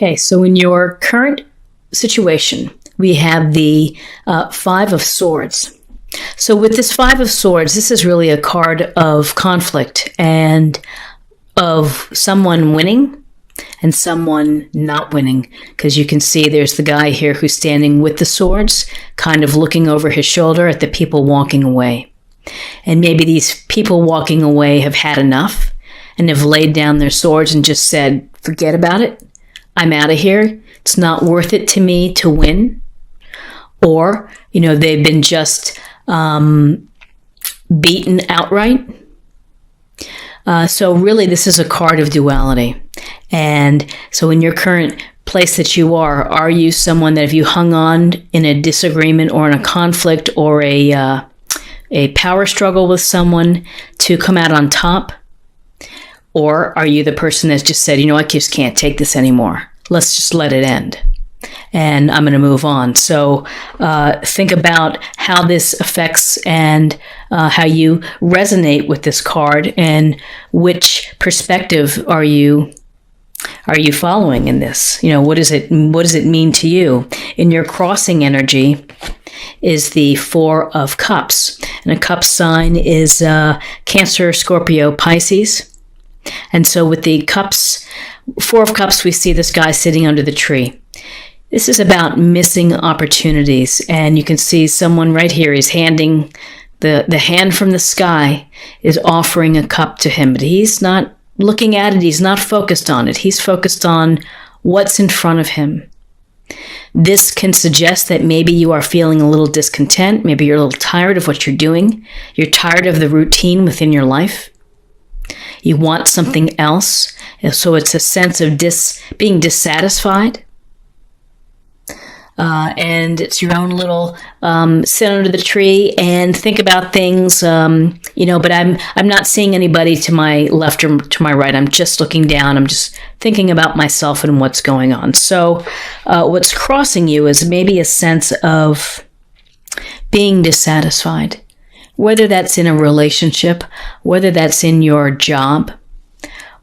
Okay, so in your current situation, we have the Five of Swords. So with this Five of Swords, this is really a card of conflict and of someone winning and someone not winning, because you can see there's the guy here who's standing with the swords, kind of looking over his shoulder at the people walking away. And maybe these people walking away have had enough and have laid down their swords and just said, forget about it. I'm out of here. It's not worth it to me to win. Or, they've been just beaten outright. So really, this is a card of duality. And so in your current place that you are you someone that if you hung on in a disagreement or in a conflict or a power struggle with someone to come out on top? Or are you the person that's just said, I just can't take this anymore. Let's just let it end. And I'm going to move on. So think about how this affects and how you resonate with this card, and which perspective are you following in this? What does it mean to you? In your crossing energy is the Four of Cups, and a cup sign is Cancer, Scorpio, Pisces. And so with the cups, Four of Cups, we see this guy sitting under the tree. This is about missing opportunities. And you can see someone right here is handing the hand from the sky is offering a cup to him, but he's not looking at it. He's not focused on it. He's focused on what's in front of him. This can suggest that maybe you are feeling a little discontent. Maybe you're a little tired of what you're doing. You're tired of the routine within your life. You want something else. So it's a sense of being dissatisfied. And it's your own little sit under the tree and think about things, but I'm not seeing anybody to my left or to my right. I'm just looking down. I'm just thinking about myself and what's going on. So what's crossing you is maybe a sense of being dissatisfied, whether that's in a relationship, whether that's in your job,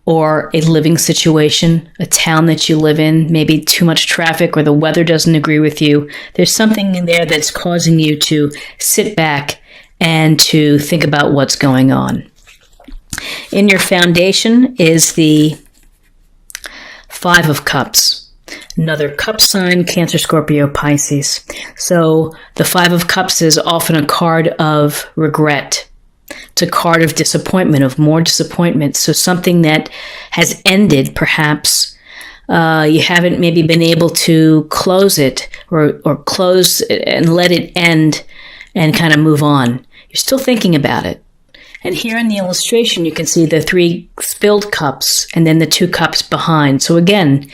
or a living situation, a town that you live in, maybe too much traffic or the weather doesn't agree with you. There's something in there that's causing you to sit back and to think about what's going on. In your foundation is the Five of Cups. Another cup sign, Cancer, Scorpio, Pisces. So the Five of Cups is often a card of regret. It's a card of disappointment, of more disappointment. So something that has ended, perhaps, you haven't maybe been able to close it or close and let it end and kind of move on. You're still thinking about it. And here in the illustration, you can see the three spilled cups and then the two cups behind. So again,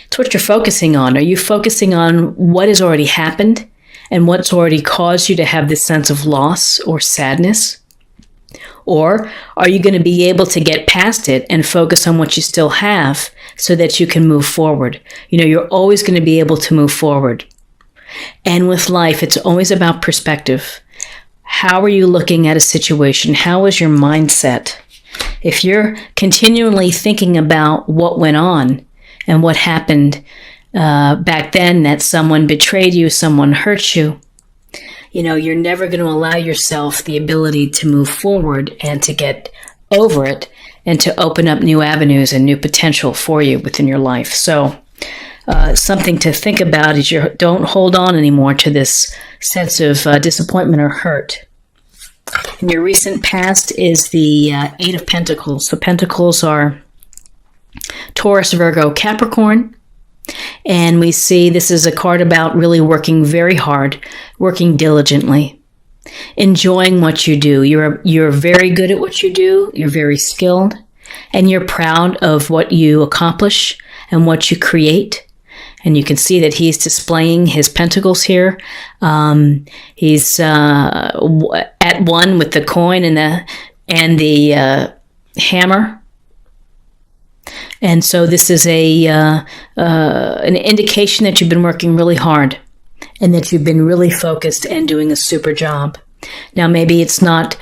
it's what you're focusing on. Are you focusing on what has already happened and what's already caused you to have this sense of loss or sadness? Or are you going to be able to get past it and focus on what you still have so that you can move forward? You're always going to be able to move forward. And with life, it's always about perspective. How are you looking at a situation? How is your mindset? If you're continually thinking about what went on and what happened back then, that someone betrayed you, someone hurt you, you're never going to allow yourself the ability to move forward and to get over it and to open up new avenues and new potential for you within your life. So something to think about is you don't hold on anymore to this sense of disappointment or hurt. In your recent past is the Eight of Pentacles. So Pentacles are Taurus, Virgo, Capricorn. And we see this is a card about really working very hard, working diligently, enjoying what you do. You're very good at what you do. You're very skilled, and you're proud of what you accomplish and what you create. And you can see that he's displaying his pentacles here. He's at one with the coin and the hammer. And so this is an indication that you've been working really hard and that you've been really focused and doing a super job. Now, maybe it's not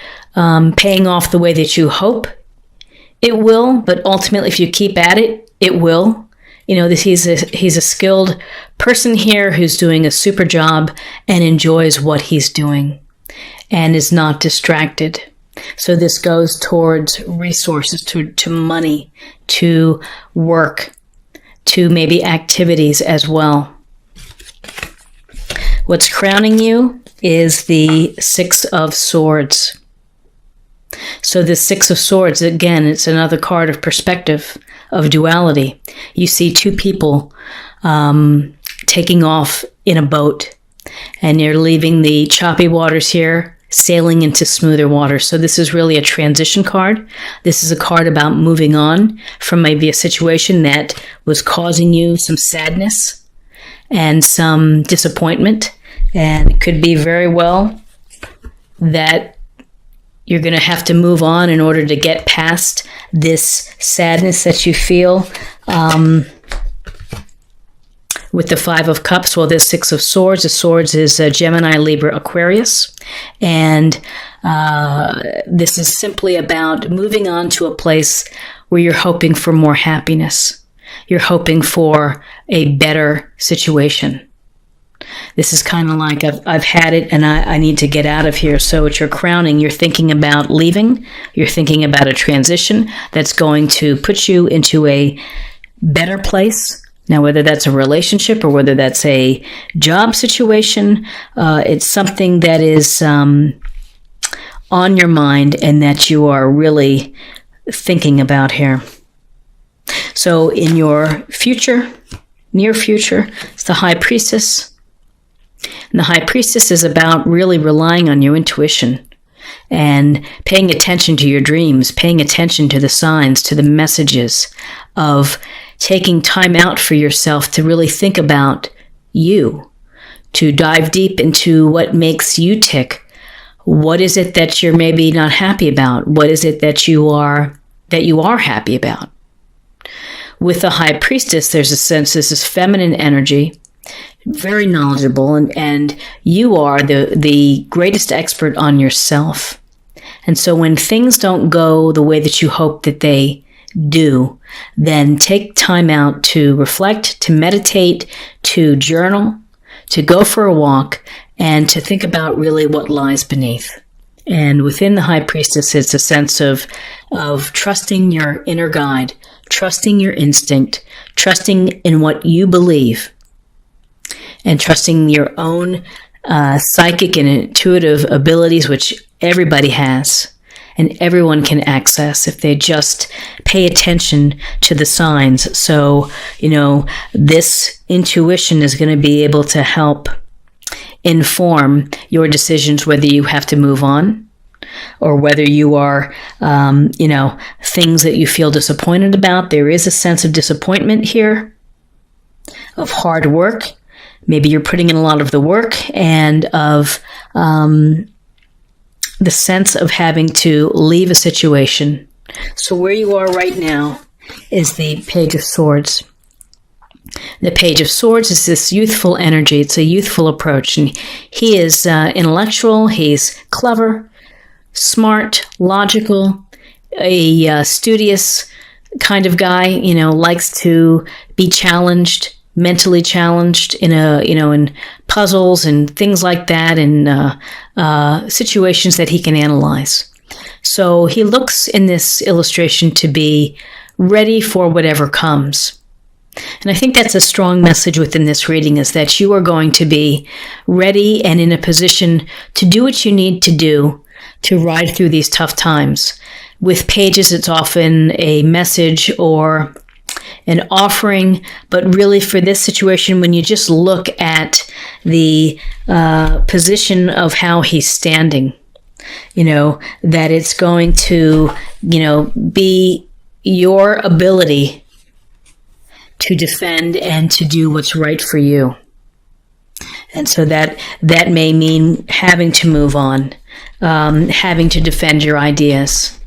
paying off the way that you hope it will, but ultimately, if you keep at it, it will. he's a skilled person here who's doing a super job and enjoys what he's doing and is not distracted. So this goes towards resources, to money, to work, to maybe activities as well. What's crowning you is the Six of Swords. So the Six of Swords, again, it's another card of perspective, of duality. You see two people taking off in a boat, and you're leaving the choppy waters here, sailing into smoother waters. So this is really a transition card. This is a card about moving on from maybe a situation that was causing you some sadness and some disappointment. And it could be very well that you're going to have to move on in order to get past this sadness that you feel. With the Five of Cups, well, there's Six of Swords. The Swords is Gemini, Libra, Aquarius. And this is simply about moving on to a place where you're hoping for more happiness. You're hoping for a better situation. This is kind of like I've had it and I need to get out of here. So at your crowning, you're thinking about leaving. You're thinking about a transition that's going to put you into a better place. Now, whether that's a relationship or whether that's a job situation, it's something that is on your mind and that you are really thinking about here. So in your future, near future, it's the High Priestess. And the High Priestess is about really relying on your intuition and paying attention to your dreams, paying attention to the signs, to the messages of taking time out for yourself to really think about you, to dive deep into what makes you tick. What is it that you're maybe not happy about? What is it that you are happy about? With the High Priestess, there's a sense this is feminine energy, very knowledgeable, and you are the greatest expert on yourself. And so when things don't go the way that you hope that they do, then take time out to reflect, to meditate, to journal, to go for a walk, and to think about really what lies beneath. And within the High Priestess, it's a sense of trusting your inner guide, trusting your instinct, trusting in what you believe, and trusting your own psychic and intuitive abilities, which everybody has. And everyone can access if they just pay attention to the signs. So, this intuition is going to be able to help inform your decisions, whether you have to move on or whether you are, things that you feel disappointed about. There is a sense of disappointment here, of hard work. Maybe you're putting in a lot of the work and of the sense of having to leave a situation. So where you are right now is the Page of Swords. The Page of Swords is this youthful energy. It's a youthful approach. And he is intellectual. He's clever, smart, logical, a studious kind of guy, likes to be challenged, mentally challenged in puzzles and things like that, and situations that he can analyze. So he looks in this illustration to be ready for whatever comes. And I think that's a strong message within this reading, is that you are going to be ready and in a position to do what you need to do to ride through these tough times. With pages, it's often a message or an offering, but really for this situation, when you just look at the position of how he's standing, that it's going to, be your ability to defend and to do what's right for you. And so that may mean having to move on, having to defend your ideas,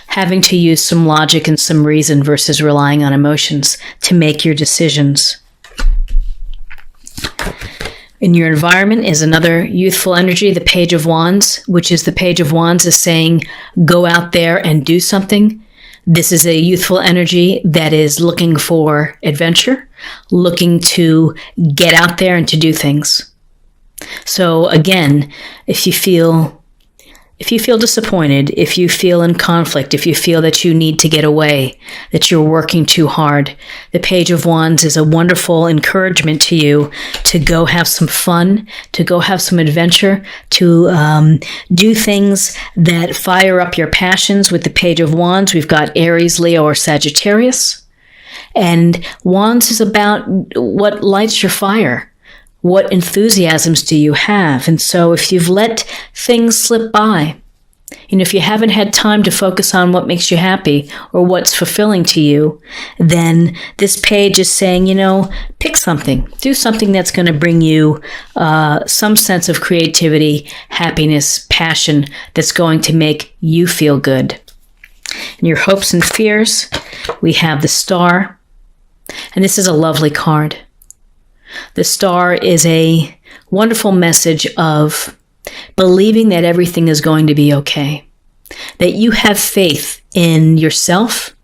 having to use some logic and some reason versus relying on emotions to make your decisions. In your environment is another youthful energy, the Page of Wands, which is the Page of Wands is saying, go out there and do something. This is a youthful energy that is looking for adventure, looking to get out there and to do things. So again, if you feel disappointed, if you feel in conflict, if you feel that you need to get away, that you're working too hard, the Page of Wands is a wonderful encouragement to you to go have some fun, to go have some adventure, to do things that fire up your passions. With the Page of Wands, we've got Aries, Leo, or Sagittarius. And Wands is about what lights your fire. What enthusiasms do you have? And so if you've let things slip by, if you haven't had time to focus on what makes you happy or what's fulfilling to you, then this page is saying, pick something. Do something that's going to bring you some sense of creativity, happiness, passion that's going to make you feel good. In your hopes and fears, we have the Star. And this is a lovely card. The Star is a wonderful message of believing that everything is going to be okay, that you have faith in yourself,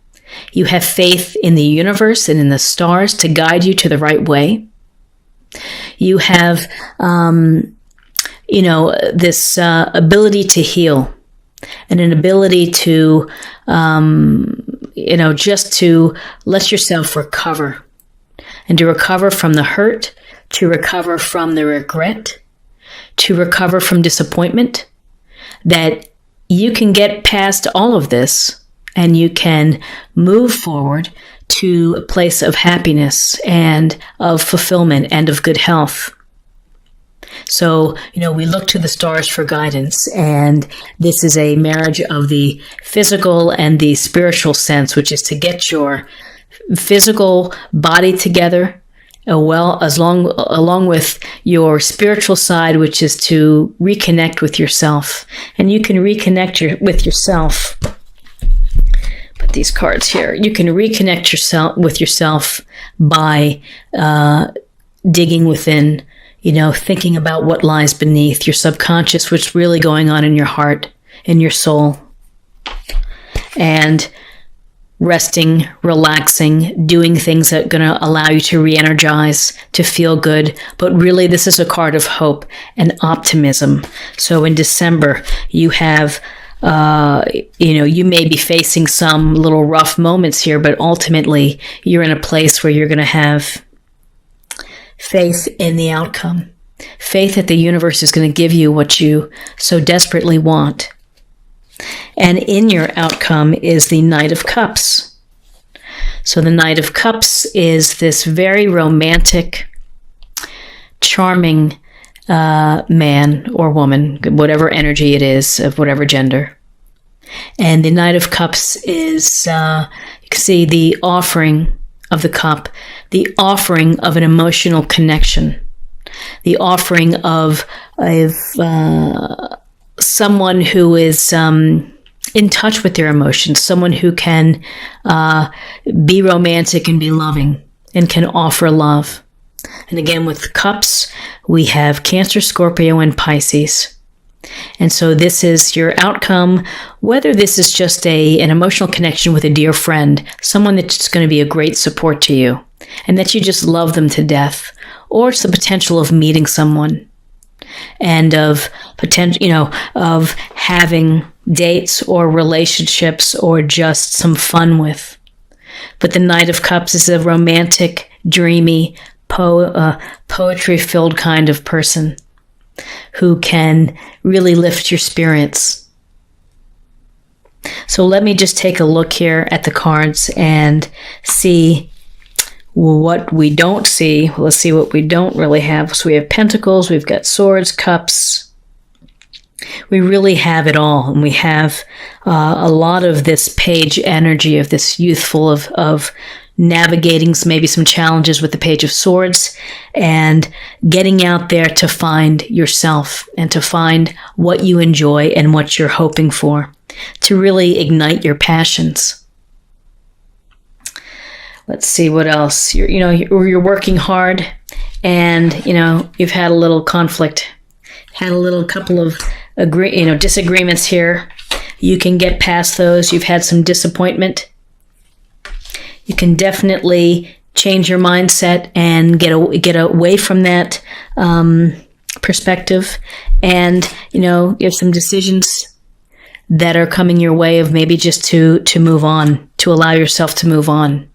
you have faith in the universe and in the stars to guide you to the right way. You have, this ability to heal and an ability to, just to let yourself recover. And to recover from the hurt, to recover from the regret, to recover from disappointment, that you can get past all of this and you can move forward to a place of happiness and of fulfillment and of good health. So, we look to the stars for guidance, and this is a marriage of the physical and the spiritual sense, which is to get your physical body together, along with your spiritual side, which is to reconnect with yourself. And you can reconnect with yourself. Put these cards here. You can reconnect with yourself by digging within, thinking about what lies beneath your subconscious, what's really going on in your heart, in your soul. And resting, relaxing, doing things that are going to allow you to re-energize, to feel good. But really, this is a card of hope and optimism. So in December, you have, you may be facing some little rough moments here, but ultimately, you're in a place where you're going to have faith in the outcome. Faith that the universe is going to give you what you so desperately want. And in your outcome is the Knight of Cups. So the Knight of Cups is this very romantic, charming man or woman, whatever energy it is, of whatever gender. And the Knight of Cups is, you can see the offering of the cup, the offering of an emotional connection, the offering of someone who is in touch with their emotions, someone who can be romantic and be loving and can offer love. And again, with cups, we have Cancer, Scorpio, and Pisces. And so this is your outcome, whether this is just an emotional connection with a dear friend, someone that's going to be a great support to you, and that you just love them to death, or it's the potential of meeting someone and of potential, of having dates or relationships or just some fun with. But the Knight of Cups is a romantic, dreamy, poetry-filled kind of person who can really lift your spirits. So let me just take a look here at the cards and see what we don't see. Let's see what we don't really have. So we have Pentacles, we've got Swords, Cups. We really have it all. And we have a lot of this page energy of this youthful of navigating maybe some challenges with the Page of Swords and getting out there to find yourself and to find what you enjoy and what you're hoping for, to really ignite your passions. Let's see what else. You're working hard, and you've had a little conflict, had a little couple of disagreements here. You can get past those. You've had some disappointment. You can definitely change your mindset and get away from that perspective. And, you have some decisions that are coming your way of maybe just to move on, to allow yourself to move on.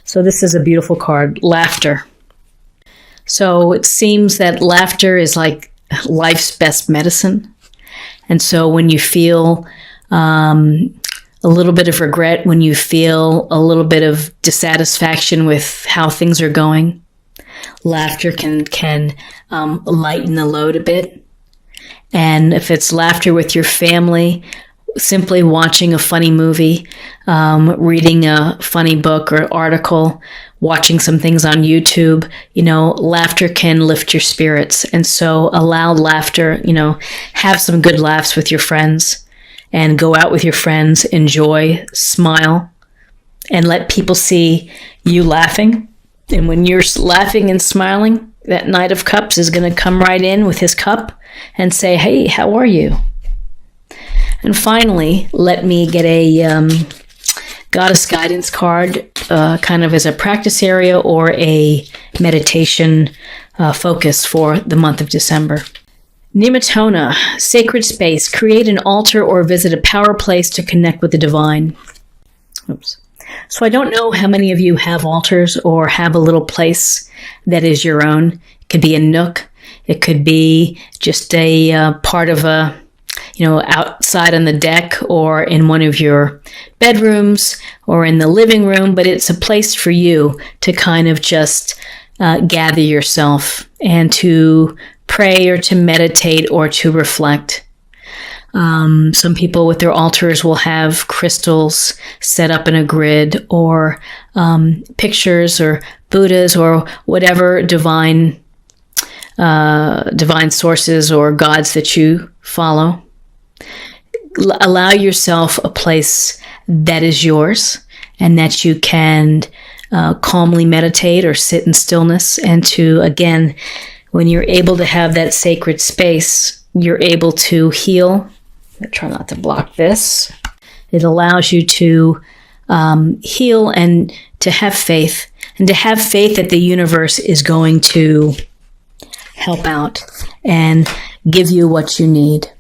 So this is a beautiful card, laughter. So it seems that laughter is like life's best medicine. And so when you feel a little bit of regret, when you feel a little bit of dissatisfaction with how things are going, laughter can lighten the load a bit. And if it's laughter with your family, simply watching a funny movie, reading a funny book or article, watching some things on YouTube, laughter can lift your spirits. And so allow laughter, have some good laughs with your friends and go out with your friends, enjoy, smile, and let people see you laughing. And when you're laughing and smiling, that Knight of Cups is going to come right in with his cup and say, hey, how are you? And finally, let me get a goddess guidance card, kind of as a practice area or a meditation focus for the month of December. Nimitona, sacred space. Create an altar or visit a power place to connect with the divine. Oops. So I don't know how many of you have altars or have a little place that is your own. It could be a nook. It could be just a part of a, outside on the deck or in one of your bedrooms or in the living room, but it's a place for you to kind of just gather yourself and to pray or to meditate or to reflect. Some people with their altars will have crystals set up in a grid or pictures or Buddhas or whatever divine sources or gods that you follow. Allow yourself a place that is yours and that you can calmly meditate or sit in stillness, and to, again, when you're able to have that sacred space, you're able to heal. I try not to block this. It allows you to heal and to have faith, and to have faith that the universe is going to help out and give you what you need.